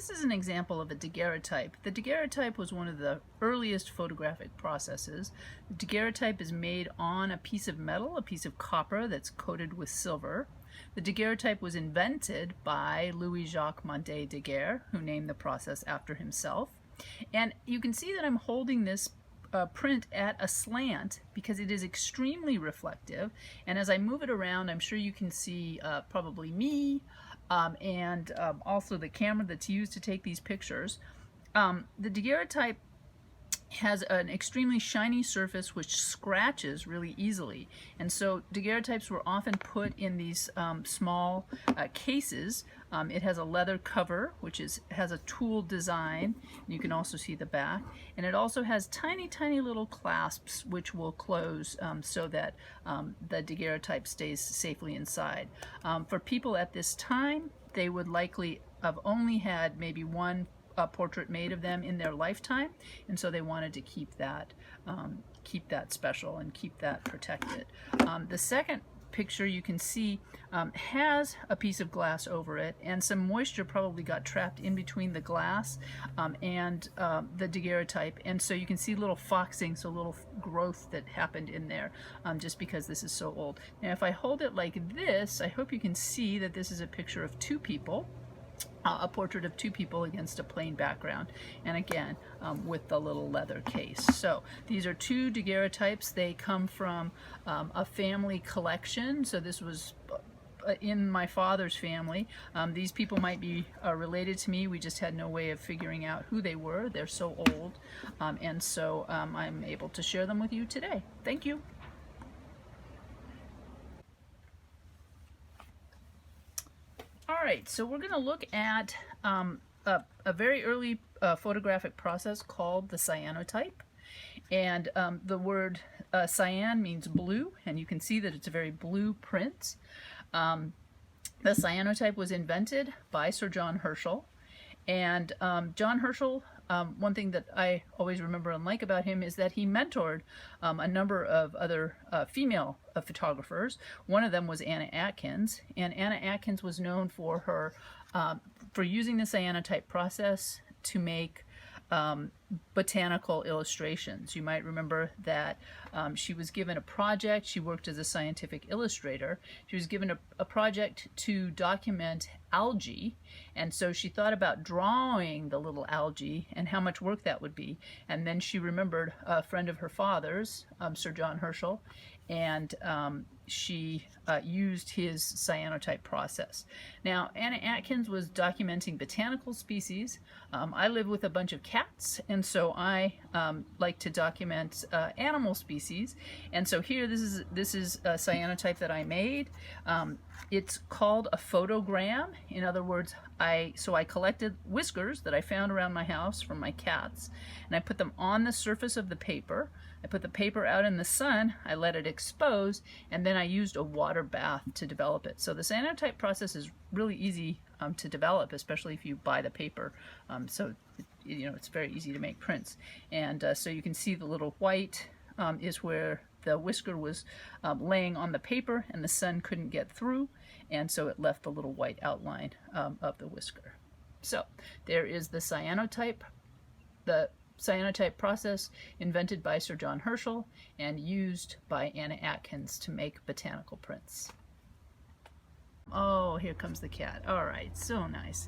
This is an example of a daguerreotype. The daguerreotype was one of the earliest photographic processes. The daguerreotype is made on a piece of metal, a piece of copper that's coated with silver. The daguerreotype was invented by Louis-Jacques Mondet Daguerre, who named the process after himself. And you can see that I'm holding this print at a slant because it is extremely reflective, and as I move it around I'm sure you can see probably me and also the camera that's used to take these pictures. The daguerreotype has an extremely shiny surface which scratches really easily, and so daguerreotypes were often put in these small cases. It has a leather cover which has a tooled design, and you can also see the back, and it also has tiny little clasps which will close so that the daguerreotype stays safely inside. For people at this time, they would likely have only had maybe one portrait made of them in their lifetime, and so they wanted to keep that special and keep that protected. The second picture you can see has a piece of glass over it, and some moisture probably got trapped in between the glass and the daguerreotype, and so you can see little foxing, so little growth that happened in there just because this is so old. Now if I hold it like this, I hope you can see that this is a picture of two people. A portrait of two people against a plain background, and again with the little leather case. So these are two daguerreotypes. They come from a family collection, so this was in my father's family. These people might be related to me. We just had no way of figuring out who they were. They're so old, and so I'm able to share them with you today. Thank you. All right, so we're going to look at a very early photographic process called the cyanotype. And the word cyan means blue, and you can see that it's a very blue print. The cyanotype was invented by Sir John Herschel. And John Herschel, one thing that I always remember and like about him is that he mentored a number of other female photographers. One of them was Anna Atkins, and Anna Atkins was known for her for using the cyanotype process to make botanical illustrations. You might remember that she was given a project. She worked as a scientific illustrator. She was given a project to document algae, and so she thought about drawing the little algae and how much work that would be, and then she remembered a friend of her father's, Sir John Herschel, and she used his cyanotype process. Now, Anna Atkins was documenting botanical species. I live with a bunch of cats, and so I like to document animal species. And so here, this is a cyanotype that I made. It's called a photogram. In other words, I collected whiskers that I found around my house from my cats, and I put them on the surface of the paper. I put the paper out in the sun, I let it expose, and then I used a water bath to develop it. So the cyanotype process is really easy to develop, especially if you buy the paper. So it's very easy to make prints. And so you can see the little white is where the whisker was laying on the paper and the sun couldn't get through, and so it left the little white outline of the whisker. So there is the cyanotype. The cyanotype process invented by Sir John Herschel and used by Anna Atkins to make botanical prints. Oh, here comes the cat. All right, so nice.